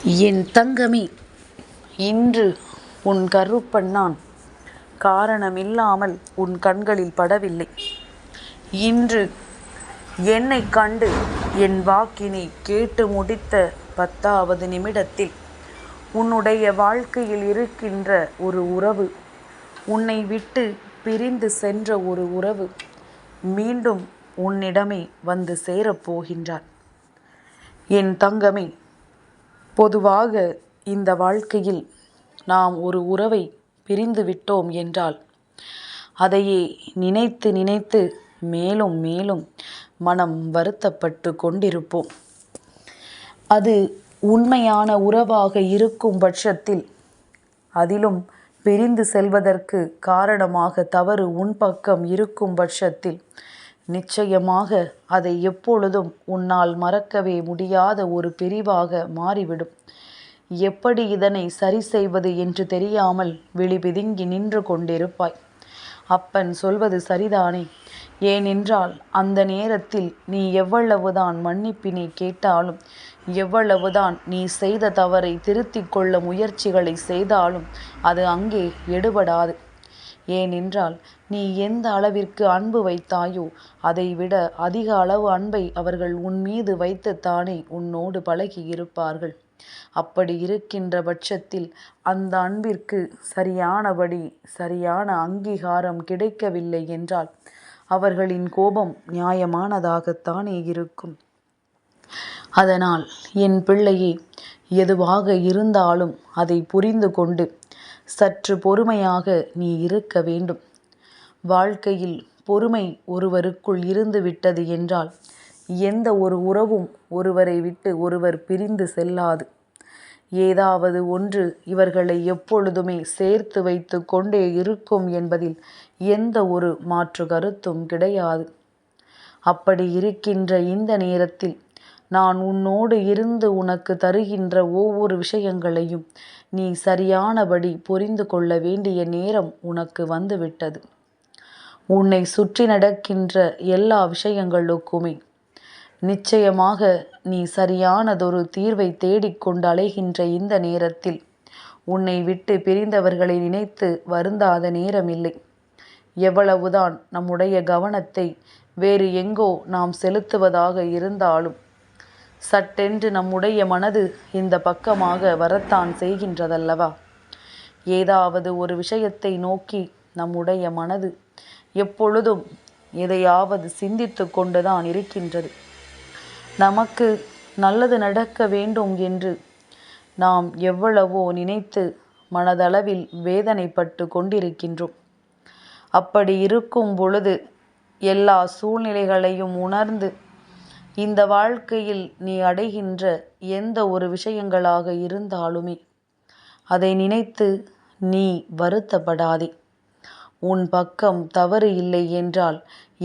என் தங்கமே, இன்று உன் கருப்பன் நான் காரணமில்லாமல் உன் கண்களில் படவில்லை. இன்று என்னை கண்டு என் வாக்கினை கேட்டு முடித்த 10வது நிமிடத்தில் உன்னுடைய வாழ்க்கையில் இருக்கின்ற ஒரு உறவு, உன்னை விட்டு பிரிந்து சென்ற ஒரு உறவு மீண்டும் உன்னிடமே வந்து சேரப்போகின்றார். என் தங்கமே, பொதுவாக இந்த வாழ்க்கையில் நாம் ஒரு உறவை பிரிந்து விட்டோம் என்றால் அதையே நினைத்து நினைத்து மேலும் மேலும் மனம் வருத்தப்பட்டு கொண்டிருப்போம். அது உண்மையான உறவாக இருக்கும் பட்சத்தில், அதிலும் பிரிந்து செல்வதற்கு காரணமாக தவறு உன் பக்கம் இருக்கும் பட்சத்தில் நிச்சயமாக அதை எப்பொழுதும் உன்னால் மறக்கவே முடியாத ஒரு பிரிவாக மாறிவிடும். எப்படி இதனை சரி செய்வது என்று தெரியாமல் விழிபிதுங்கி நின்று கொண்டிருப்பாய். அப்பன் சொல்வது சரிதானே? ஏனென்றால் அந்த நேரத்தில் நீ எவ்வளவுதான் மன்னிப்பினை கேட்டாலும், எவ்வளவுதான் நீ செய்த தவறை திருத்திக் கொள்ள முயற்சிகளை செய்தாலும் அது அங்கே எடுபடாது. ஏனென்றால் நீ எந்த அளவிற்கு அன்பு வைத்தாயோ அதைவிட அதிக அளவு அன்பை அவர்கள் உன் மீது வைத்துத்தானே உன்னோடு பழகி இருப்பார்கள். அப்படி இருக்கின்ற பட்சத்தில் அந்த அன்பிற்கு சரியான அங்கீகாரம் கிடைக்கவில்லை என்றால் அவர்களின் கோபம் நியாயமானதாகத்தானே இருக்கும். அதனால் என் பிள்ளையே, எதுவாக இருந்தாலும் அதை புரிந்து கொண்டு சற்று பொறுமையாக நீ இருக்க வேண்டும். வாழ்க்கையில் பொறுமை ஒருவருக்குள் இருந்து விட்டது என்றால் எந்த ஒரு உறவும் ஒருவரை விட்டு ஒருவர் பிரிந்து செல்லாது. ஏதாவது ஒன்று இவர்களை எப்பொழுதுமே சேர்த்து வைத்து கொண்டே இருக்கும் என்பதில் எந்த ஒரு மாற்று கருத்தும் கிடையாது. அப்படி இருக்கின்ற இந்த நேரத்தில் நான் உன்னோடு இருந்து உனக்கு தருகின்ற ஒவ்வொரு விஷயங்களையும் நீ சரியானபடி புரிந்து கொள்ள வேண்டிய நேரம் உனக்கு வந்துவிட்டது. உன்னை சுற்றி நடக்கின்ற எல்லா விஷயங்களுக்குமே நிச்சயமாக நீ சரியானதொரு தீர்வை தேடிக்கொண்டு அலைகின்ற இந்த நேரத்தில் உன்னை விட்டு பிரிந்தவர்களை நினைத்து வருந்தாத நேரமில்லை. எவ்வளவுதான் நம்முடைய கவனத்தை வேறு எங்கோ நாம் செலுத்துவதாக இருந்தாலும் சட்டென்று நம்முடைய மனது இந்த பக்கமாக வரத்தான் செய்கின்றதல்லவா? ஏதாவது ஒரு விஷயத்தை நோக்கி நம்முடைய மனது எப்பொழுதும் எதையாவது சிந்தித்து கொண்டுதான் இருக்கின்றது. நமக்கு நல்லது நடக்க வேண்டும் என்று நாம் எவ்வளவோ நினைத்து மனதளவில் வேதனைப்பட்டு கொண்டிருக்கின்றோம். அப்படி இருக்கும் பொழுது எல்லா சூழ்நிலைகளையும் உணர்ந்து இந்த வாழ்க்கையில் நீ அடைகின்ற எந்த ஒரு விஷயங்களாக இருந்தாலுமே அதை நினைத்து நீ வருத்தப்படாதே. உன் பக்கம் தவறு இல்லை என்றால்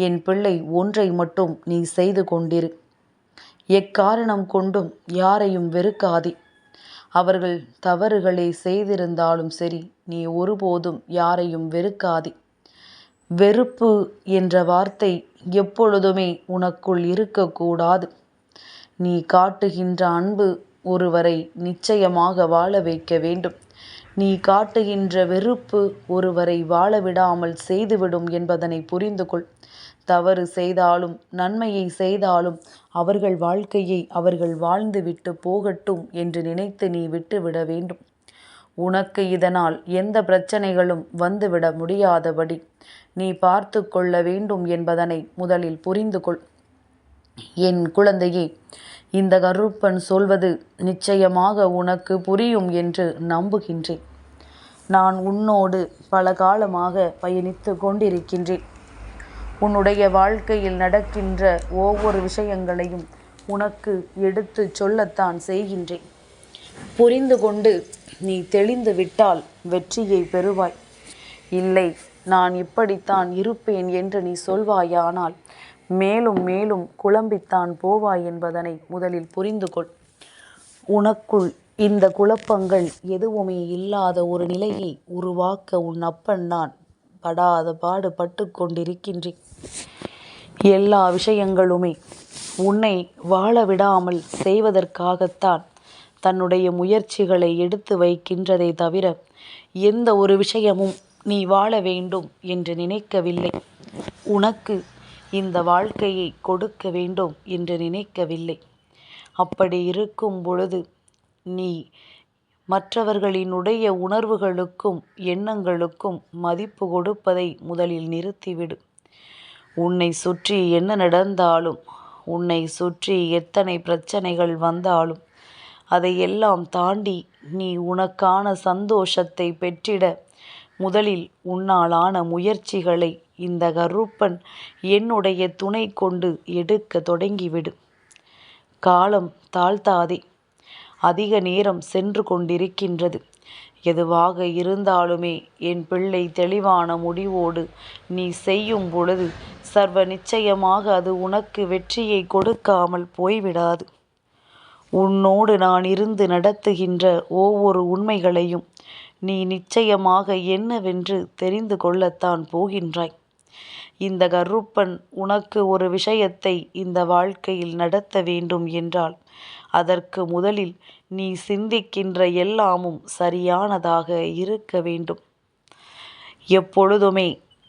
என் பிள்ளை, ஒன்றை மட்டும் நீ செய்து கொண்டிரு. எக்காரணம் கொண்டும் யாரையும் வெறுக்காதே. அவர்கள் தவறுகளை செய்திருந்தாலும் சரி, நீ ஒருபோதும் யாரையும் வெறுக்காதே. வெறுப்பு என்ற வார்த்தை எப்பொழுதுமே உனக்குள் இருக்கக்கூடாது. நீ காட்டுகின்ற அன்பு ஒருவரை நிச்சயமாக வாழ வைக்க வேண்டும். நீ காட்டுகின்ற வெறுப்பு ஒருவரை வாழ விடாமல் செய்துவிடும் என்பதனை புரிந்து கொள். தவறு செய்தாலும் நன்மையை செய்தாலும் அவர்கள் வாழ்க்கையை அவர்கள் வாழ்ந்துவிட்டு போகட்டும் என்று நினைத்து நீ விட்டுவிட வேண்டும். உனக்கு இதனால் எந்த பிரச்சனைகளும் வந்துவிட முடியாதபடி நீ பார்த்து கொள்ள வேண்டும் என்பதனை முதலில் புரிந்து கொள். என் குழந்தையே, இந்த கருப்பன் சொல்வது நிச்சயமாக உனக்கு புரியும் என்று நம்புகின்றேன். நான் உன்னோடு பல காலமாக பயணித்து கொண்டிருக்கின்றேன். உன்னுடைய வாழ்க்கையில் நடக்கின்ற ஒவ்வொரு விஷயங்களையும் உனக்கு எடுத்து சொல்லத்தான் செய்கின்றேன். புரிந்து கொண்டு நீ தெளிந்து விட்டால் வெற்றியை பெறுவாய். இல்லை, நான் இப்படித்தான் இருப்பேன் என்று நீ சொல்வாயானால் மேலும் மேலும் குழம்பித்தான் போவாய் என்பதனை முதலில் புரிந்து கொள். உனக்குள் இந்த குழப்பங்கள் எதுவுமே இல்லாத ஒரு நிலையை உருவாக்க உன் அப்பன் நான் படாத பாடு பட்டு கொண்டிருக்கின்றேன். எல்லா விஷயங்களுமே உன்னை வாழ விடாமல் செய்வதற்காகத்தான் தன்னுடைய முயற்சிகளை எடுத்து வைக்கின்றதை தவிர எந்த ஒரு விஷயமும் நீ வாழ வேண்டும் என்று நினைக்கவில்லை. உனக்கு இந்த வாழ்க்கையை கொடுக்க வேண்டும் என்று நினைக்கவில்லை. அப்படி இருக்கும் பொழுது நீ மற்றவர்களினுடைய உணர்வுகளுக்கும் எண்ணங்களுக்கும் மதிப்பு கொடுப்பதை முதலில் நிறுத்திவிடு. உன்னை சுற்றி என்ன நடந்தாலும், உன்னை சுற்றி எத்தனை பிரச்சனைகள் வந்தாலும் அதையெல்லாம் தாண்டி நீ உனக்கான சந்தோஷத்தை பெற்றிட முதலில் உன்னாலான முயற்சிகளை இந்த கருப்பன் என்னுடைய துணை கொண்டு எடுக்க தொடங்கிவிடு. காலம் தாழ்த்தாதே. அதிக நேரம் சென்று கொண்டிருக்கின்றது. எதுவாக இருந்தாலுமே என் பிள்ளை தெளிவான முடிவோடு நீ செய்யும் பொழுது சர்வ நிச்சயமாக அது உனக்கு வெற்றியை கொடுக்காமல் போய்விடாது. உன்னோடு நான் இருந்து நடத்துகின்ற ஒவ்வொரு உண்மைகளையும் நீ நிச்சயமாக என்னவென்று தெரிந்து கொள்ளத்தான் போகின்றாய். இந்த கருப்பன் உனக்கு ஒரு விஷயத்தை இந்த வாழ்க்கையில் நடத்த வேண்டும் என்றால் அதற்கு முதலில் நீ சிந்திக்கின்ற எல்லாமும் சரியானதாக இருக்க வேண்டும். எப்பொழுதுமே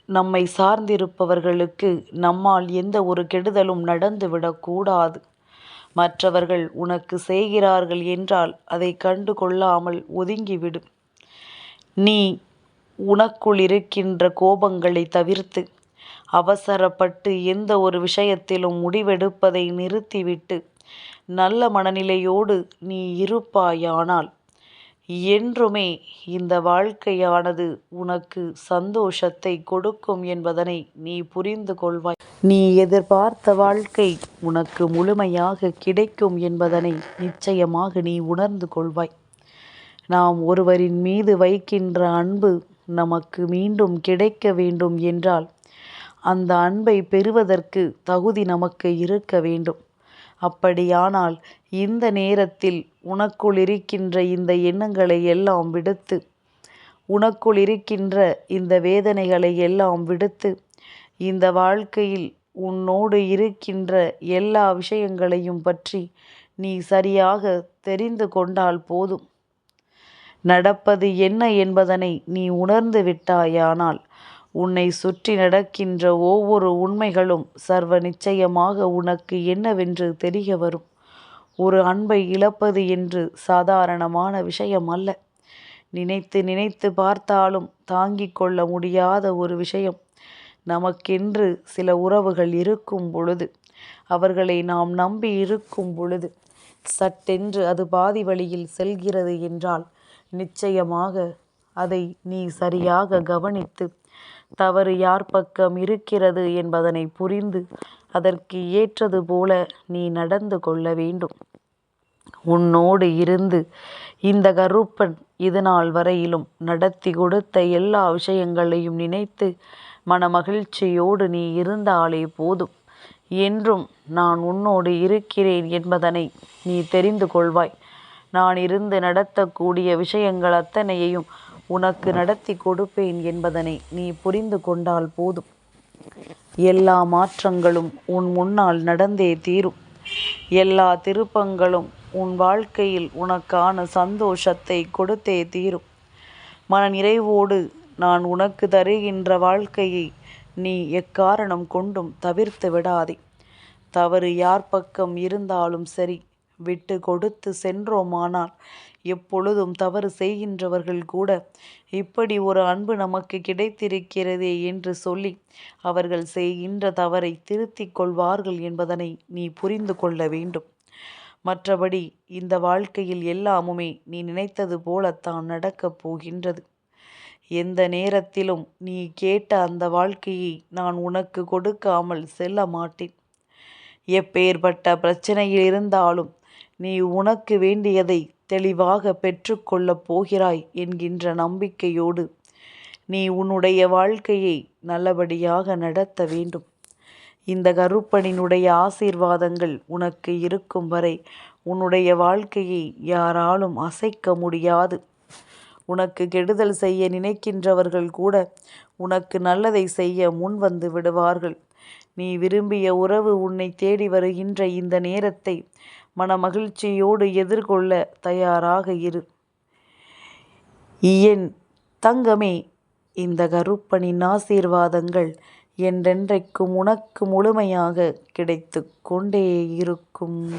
நம்மை சார்ந்திருப்பவர்களுக்கு நம்மால் எந்த ஒரு கெடுதலும் நடந்துவிடக்கூடாது. மற்றவர்கள் உனக்கு செய்கிறார்கள் என்றால் அதை கண்டு கொள்ளாமல் ஒதுங்கிவிடு. நீ உனக்குள் இருக்கின்ற கோபங்களை தவிர்த்து அவசரப்பட்டு எந்த ஒரு விஷயத்திலும் முடிவெடுப்பதை நிறுத்திவிட்டு நல்ல மனநிலையோடு நீ இருப்பாயானால் என்றுமே இந்த வாழ்க்கையானது உனக்கு சந்தோஷத்தை கொடுக்கும் என்பதனை நீ புரிந்து கொள்வாய். நீ எதிர்பார்த்த வாழ்க்கை உனக்கு முழுமையாக கிடைக்கும் என்பதனை நிச்சயமாக நீ உணர்ந்து கொள்வாய். நாம் ஒருவரின் மீது வைக்கின்ற அன்பு நமக்கு மீண்டும் கிடைக்க வேண்டும் என்றால் அந்த அன்பை பெறுவதற்கு தகுதி நமக்கு இருக்க வேண்டும். அப்படியானால் இந்த நேரத்தில் உனக்குள் இருக்கின்ற இந்த எண்ணங்களை எல்லாம் விடுத்து, உனக்குள் இருக்கின்ற இந்த வேதனைகளை எல்லாம் விடுத்து, இந்த வாழ்க்கையில் உன்னோடு இருக்கின்ற எல்லா விஷயங்களையும் பற்றி நீ சரியாக தெரிந்து கொண்டால் போதும். நடப்பது என்ன என்பதனை நீ உணர்ந்து விட்டாயானால் உன்னை சுற்றி நடக்கின்ற ஒவ்வொரு உண்மைகளும் சர்வ நிச்சயமாக உனக்கு என்னவென்று தெரிய வரும். ஒரு அன்பை இழப்பது என்று சாதாரணமான விஷயம் அல்ல. நினைத்து நினைத்து பார்த்தாலும் தாங்கிக் கொள்ள முடியாத ஒரு விஷயம். நமக்கென்று சில உறவுகள் இருக்கும் பொழுது, அவர்களை நாம் நம்பி இருக்கும் பொழுது சட்டென்று அது பாதி வழியில் செல்கிறது என்றால் நிச்சயமாக அதை நீ சரியாக கவனித்து தவறு யார் பக்கம் இருக்கிறது என்பதனை புரிந்து அதற்கு ஏற்றது போல நீ நடந்து கொள்ள வேண்டும். உன்னோடு இருந்து இந்த கருப்பன் இதுநாள் வரையிலும் நடத்தி கொடுத்த எல்லா விஷயங்களையும் நினைத்து மனமகிழ்ச்சியோடு நீ இருந்தாலே போதும். என்றும் நான் உன்னோடு இருக்கிறேன் என்பதனை நீ தெரிந்து கொள்வாய். நான் இருந்து நடத்தக்கூடிய விஷயங்கள் அத்தனையையும் உனக்கு நடத்தி கொடுப்பேன் என்பதனை நீ புரிந்து கொண்டால் போதும். எல்லா மாற்றங்களும் உன் முன்னால் நடந்தே தீரும். எல்லா திருப்பங்களும் உன் வாழ்க்கையில் உனக்கான சந்தோஷத்தை கொடுத்தே தீரும். மன நிறைவோடு நான் உனக்கு தருகின்ற வாழ்க்கையை நீ எக்காரணம் கொண்டும் தவிர்த்து விடாதே. தவறு யார் பக்கம் இருந்தாலும் சரி, விட்டு கொடுத்து சென்றோமானால் எப்பொழுதும் தவறு செய்கின்றவர்கள் கூட இப்படி ஒரு அன்பு நமக்கு கிடைத்திருக்கிறதே என்று சொல்லி அவர்கள் செய்கின்ற தவறை திருத்திக் கொள்வார்கள் என்பதனை நீ புரிந்து கொள்ள வேண்டும். மற்றபடி இந்த வாழ்க்கையில் எல்லாமுமே நீ நினைத்தது போலத்தான் நடக்கப் போகின்றது. எந்த நேரத்திலும் நீ கேட்ட அந்த வாழ்க்கையை நான் உனக்கு கொடுக்காமல் செல்ல மாட்டேன். எப்பேற்பட்ட பிரச்சனையில் இருந்தாலும் நீ உனக்கு வேண்டியதை தெளிவாக பெற்றுக்கொள்ளப் போகிறாய் என்கின்ற நம்பிக்கையோடு நீ உன்னுடைய வாழ்க்கையை நல்லபடியாக நடத்த வேண்டும். இந்த கருப்பனினுடைய ஆசீர்வாதங்கள் உனக்கு இருக்கும் வரை உன்னுடைய வாழ்க்கையை யாராலும் அசைக்க முடியாது. உனக்கு கெடுதல் செய்ய நினைக்கின்றவர்கள் கூட உனக்கு நல்லதை செய்ய முன் வந்து விடுவார்கள். நீ விரும்பிய உறவு உன்னை தேடி வருகின்ற இந்த நேரத்தை மனமகிழ்ச்சியோடு எதிர்கொள்ள தயாராக இரு. என் தங்கமே, இந்த கருப்பனின் ஆசீர்வாதங்கள் என்றென்றைக்கும் உனக்கு முழுமையாக கிடைத்து கொண்டே இருக்கும்.